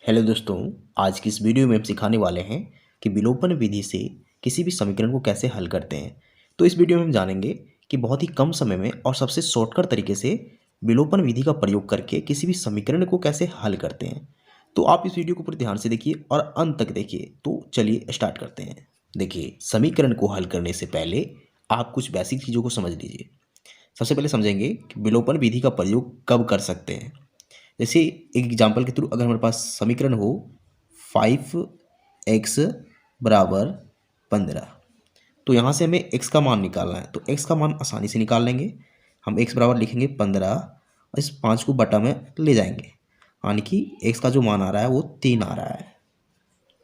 Hello दोस्तों। आज की इस वीडियो में हम सिखाने वाले हैं कि विलोपन विधि से किसी भी समीकरण को कैसे हल करते हैं। तो इस वीडियो में हम जानेंगे कि बहुत ही कम समय में और सबसे शॉर्टकट तरीके से विलोपन विधि का प्रयोग करके किसी भी समीकरण को कैसे हल करते हैं। तो आप इस वीडियो को पूरे ध्यान से देखिए और अंत तक देखिए। तो चलिए स्टार्ट करते हैं। देखिए, समीकरण को हल करने से पहले आप कुछ बेसिक चीज़ों को समझ लीजिए। सबसे पहले समझेंगे कि विलोपन विधि का प्रयोग कब कर सकते हैं। जैसे एक एग्जांपल के थ्रू अगर हमारे पास समीकरण हो 5x बराबर 15, तो यहाँ से हमें x का मान निकालना है। तो x का मान आसानी से निकाल लेंगे। हम x बराबर लिखेंगे 15 और इस 5 को बटा में ले जाएंगे, यानी कि x का जो मान आ रहा है वो 3 आ रहा है।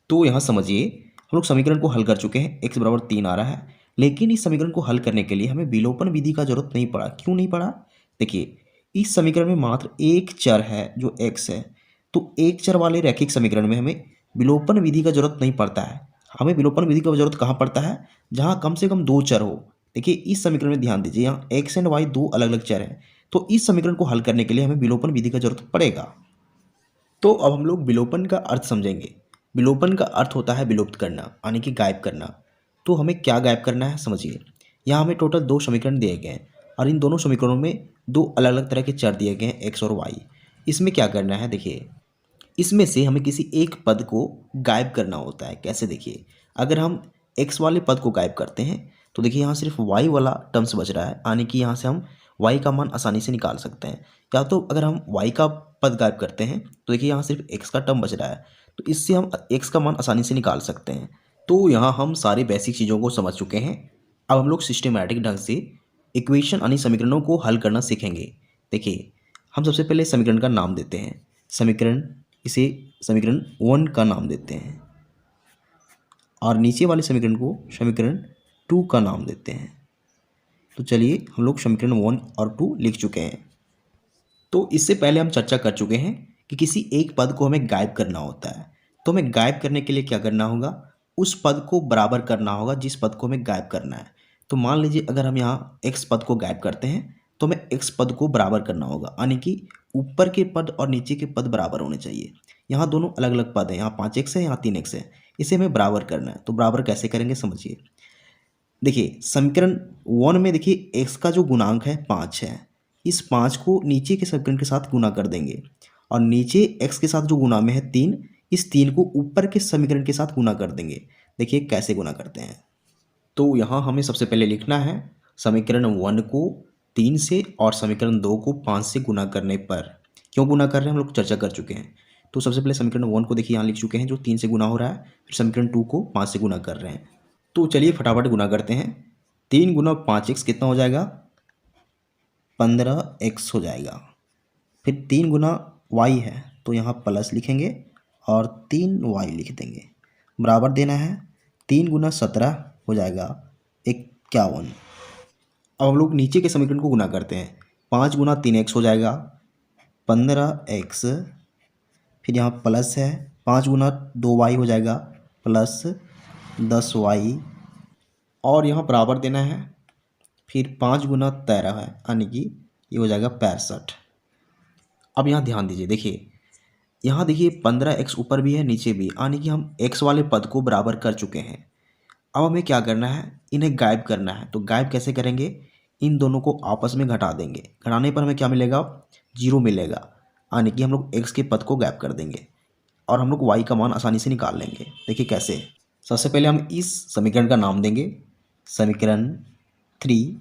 तो यहाँ समझिए, हम लोग समीकरण को हल कर चुके हैं। x बराबर 3 आ रहा है, लेकिन इस समीकरण को हल करने के लिए हमें विलोपन विधि का जरूरत नहीं पड़ा। क्यों नहीं पड़ा? देखिए, इस समीकरण में मात्र एक चर है जो x है। तो एक चर वाले रैखिक समीकरण में हमें विलोपन विधि का जरूरत नहीं पड़ता है। हमें विलोपन विधि का जरूरत कहाँ पड़ता है? जहाँ कम से कम दो चर हो। देखिए, इस समीकरण में ध्यान दीजिए, यहाँ x एंड y दो अलग अलग चर हैं। तो इस समीकरण को हल करने के लिए हमें विलोपन विधि का जरूरत पड़ेगा। तो अब हम लोग विलोपन का अर्थ समझेंगे। विलोपन का अर्थ होता है विलुप्त करना, यानी कि गायब करना। तो हमें क्या गायब करना है समझिए। यहाँ हमें टोटल दो समीकरण दिए गए हैं और इन दोनों समीकरणों में दो अलग अलग तरह के चर दिए गए हैं, एक्स और वाई। इसमें क्या करना है? देखिए, इसमें से हमें किसी एक पद को गायब करना होता है। कैसे? देखिए, अगर हम एक्स वाले पद को गायब करते हैं तो देखिए यहाँ सिर्फ वाई वाला टर्म्स बच रहा है, यानी कि यहाँ से हम वाई का मान आसानी से निकाल सकते हैं। या तो अगर हम वाई का पद गायब करते हैं तो देखिए यहाँ सिर्फ एक्स का टर्म बच रहा है, तो इससे हम एक्स का मान आसानी से निकाल सकते हैं। तो यहाँ हम सारी बेसिक चीज़ों को समझ चुके हैं। अब हम लोग सिस्टमेटिक ढंग से इक्वेशन यानी समीकरणों को हल करना सीखेंगे। देखिए, हम सबसे पहले समीकरण का नाम देते हैं। समीकरण इसे समीकरण 1 का नाम देते हैं और नीचे वाले समीकरण को समीकरण 2 का नाम देते हैं। तो चलिए, हम लोग समीकरण 1 और 2 लिख चुके हैं। तो इससे पहले हम चर्चा कर चुके हैं कि किसी एक पद को हमें गायब करना होता है। तो हमें गायब करने के लिए क्या करना होगा? उस पद को बराबर करना होगा जिस पद को हमें गायब करना है। तो मान लीजिए, अगर हम यहाँ x पद को गायब करते हैं तो हमें x पद को बराबर करना होगा, यानी कि ऊपर के पद और नीचे के पद बराबर होने चाहिए। यहाँ दोनों अलग अलग पद हैं, यहाँ 5x है, यहाँ 3x है। इसे हमें बराबर करना है। तो बराबर कैसे करेंगे समझिए। देखिए, समीकरण 1 में देखिए x का जो गुणांक है 5 है। इस 5 को नीचे के समीकरण के साथ गुना कर देंगे और नीचे x के साथ जो गुणा में है 3, इस 3 को ऊपर के समीकरण के साथ गुना कर देंगे। देखिए कैसे गुना करते हैं। तो यहाँ हमें सबसे पहले लिखना है समीकरण 1 को 3 से और समीकरण 2 को 5 से गुना करने पर। क्यों गुना कर रहे हैं हम लोग चर्चा कर चुके हैं। तो सबसे पहले समीकरण 1 को देखिए यहाँ लिख चुके हैं जो 3 से गुना हो रहा है, फिर समीकरण 2 को 5 से गुना कर रहे हैं। तो चलिए फटाफट गुना करते हैं। 3 गुना 5x कितना हो जाएगा? 15x हो जाएगा। फिर 3 गुना y है तो यहाँ प्लस लिखेंगे और 3y लिख देंगे। बराबर देना है। 3 गुना 17 हो जाएगा 51। अब हम लोग नीचे के समीकरण को गुना करते हैं। 5 गुना 3x हो जाएगा 15x, फिर यहाँ प्लस है 5 गुना 2y हो जाएगा प्लस 10y, और यहाँ बराबर देना है। फिर 5 गुना 13 है, यानी कि ये हो जाएगा 65। अब यहाँ ध्यान दीजिए, देखिए यहाँ देखिए 15x ऊपर भी है नीचे भी, यानी कि हम x वाले पद को बराबर कर चुके हैं। अब हमें क्या करना है? इन्हें गायब करना है। तो गायब कैसे करेंगे? इन दोनों को आपस में घटा देंगे। घटाने पर हमें क्या मिलेगा? 0 मिलेगा, यानी कि हम लोग x के पद को गायब कर देंगे और हम लोग y का मान आसानी से निकाल लेंगे। देखिए कैसे। सबसे पहले हम इस समीकरण का नाम देंगे समीकरण 3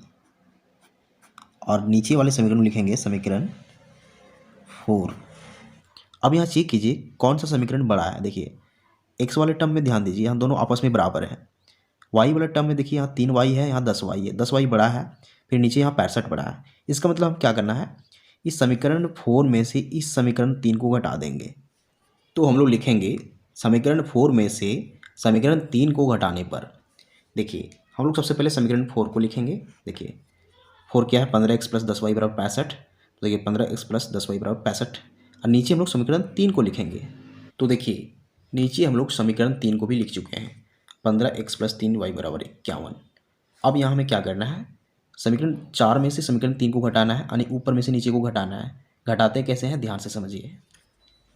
और नीचे वाले समीकरण में लिखेंगे समीकरण 4। अब यहाँ चेक कीजिए कौन सा समीकरण बड़ा है। देखिए, x वाले टर्म में ध्यान दीजिए, यहाँ दोनों आपस में बराबर हैं। y वाले टर्म में देखिए यहाँ 3y है, यहाँ 10y है। 10y बड़ा है, फिर नीचे यहाँ 65 बड़ा है। इसका मतलब हम क्या करना है? इस समीकरण 4 में से इस समीकरण 3 को घटा देंगे। तो हम लोग लिखेंगे समीकरण 4 में से समीकरण 3 को घटाने पर। देखिए, हम लोग सबसे पहले समीकरण 4 को लिखेंगे। देखिए 4 क्या है? 15x प्लस 10y बराबर 65। तो देखिए 15x प्लस 10y बराबर 65, और नीचे हम लोग समीकरण 3 को लिखेंगे। तो देखिए नीचे हम लोग समीकरण 3 को भी लिख चुके हैं, 15x प्लस 3y बराबर 51। अब यहाँ हमें क्या करना है? समीकरण 4 में से समीकरण 3 को घटाना है, यानी ऊपर में से नीचे को घटाना है। घटाते कैसे हैं ध्यान से समझिए।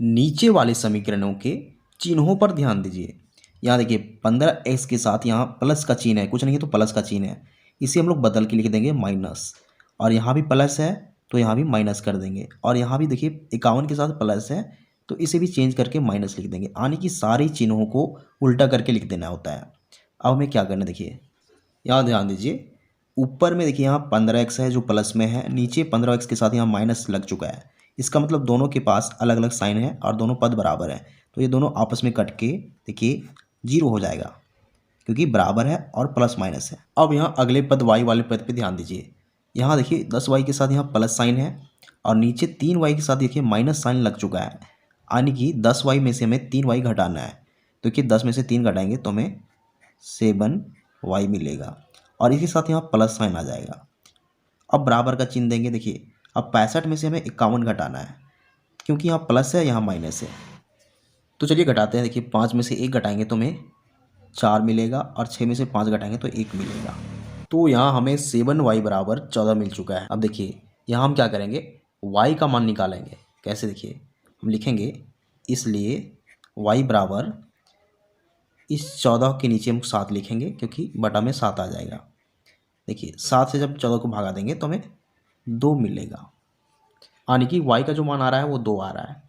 नीचे वाले समीकरणों के चिन्हों पर ध्यान दीजिए। यहाँ देखिए 15x के साथ यहाँ प्लस का चिन्ह है, कुछ नहीं है तो प्लस का चिन्ह है, इसे हम लोग बदल के लिख देंगे माइनस। और यहाँ भी प्लस है तो यहाँ भी माइनस कर देंगे। और यहाँ भी देखिए 51 के साथ प्लस है तो इसे भी चेंज करके माइनस लिख देंगे। यानी कि सारे चिन्हों को उल्टा करके लिख देना होता है। अब हमें क्या करना है देखिए, यहाँ ध्यान दीजिए, ऊपर में देखिए यहाँ 15x है जो प्लस में है, नीचे 15x के साथ यहाँ माइनस लग चुका है। इसका मतलब दोनों के पास अलग अलग साइन है और दोनों पद बराबर है, तो ये दोनों आपस में कट के देखिए 0 हो जाएगा, क्योंकि बराबर है और प्लस माइनस है। अब यहाँ अगले पद y वाले पद पे ध्यान दीजिए। यहाँ देखिए 10y के साथ यहाँ प्लस साइन है और नीचे 3y के साथ देखिए माइनस साइन लग चुका है। यानी कि 10y में से हमें 3y घटाना है, तो देखिए 10 में से 3 घटाएंगे तो हमें 7y मिलेगा और इसके साथ यहाँ प्लस साइन आ जाएगा। अब बराबर का चिन्ह देंगे। देखिए अब 65 में से हमें 51 घटाना है, क्योंकि यहाँ प्लस है यहाँ माइनस है। तो चलिए घटाते हैं। देखिए 5 में से 1 घटाएंगे तो हमें 4 मिलेगा और 6 में से 5 घटाएंगे तो 1 मिलेगा। तो यहाँ हमें 7y बराबर 14 मिल चुका है। अब देखिए यहाँ हम क्या करेंगे, y का मान निकालेंगे। कैसे, देखिए हम लिखेंगे, इसलिए y बराबर इस 14 के नीचे हम 7 लिखेंगे, क्योंकि बटा में 7 आ जाएगा। देखिए 7 से जब 14 को भगा देंगे तो हमें 2 मिलेगा, यानी कि y का जो मान आ रहा है वो 2 आ रहा है।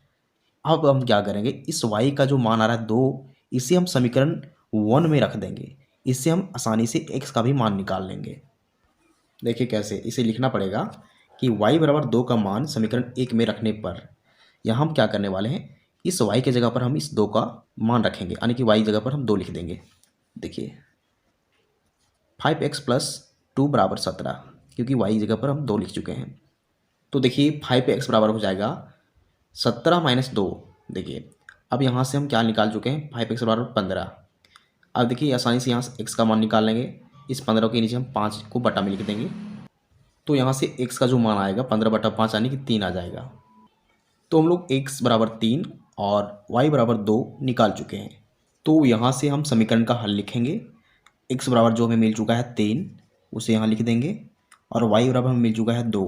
अब हम क्या करेंगे, इस y का जो मान आ रहा है 2, इसे हम समीकरण 1 में रख देंगे। इससे हम आसानी से x का भी मान निकाल लेंगे। देखिए कैसे, इसे लिखना पड़ेगा कि y बराबर 2 का मान समीकरण 1 में रखने पर यहाँ हम क्या करने वाले हैं, इस y के जगह पर हम इस 2 का मान रखेंगे, यानी कि y जगह पर हम 2 लिख देंगे। देखिए 5x + 2 = 17, क्योंकि y जगह पर हम 2 लिख चुके हैं। तो देखिए 5x बराबर हो जाएगा 17 - 2। देखिए अब यहाँ से हम क्या निकाल चुके हैं, 5x बराबर 15। अब देखिए आसानी से यहाँ से x का मान निकाल लेंगे। इस 15 के नीचे हम 5 को बटा में लिख देंगे, तो यहाँ से x का जो मान आएगा 15/5 यानी कि 3 आ जाएगा। तो हम लोग x बराबर 3 और y बराबर 2 निकाल चुके हैं। तो यहाँ से हम समीकरण का हल लिखेंगे। x बराबर जो हमें मिल चुका है 3, उसे यहाँ लिख देंगे, और y बराबर हमें मिल चुका है 2,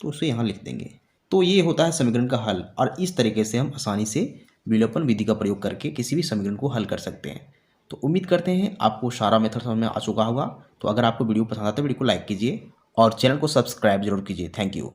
तो उसे यहाँ लिख देंगे। तो ये होता है समीकरण का हल। और इस तरीके से हम आसानी से विलोपन विधि का प्रयोग करके किसी भी समीकरण को हल कर सकते हैं। तो उम्मीद करते हैं आपको सारा मेथड समझ में आ चुका होगा। तो अगर आपको वीडियो पसंद आता है वीडियो को लाइक कीजिए और चैनल को सब्सक्राइब जरूर कीजिए। Thank you.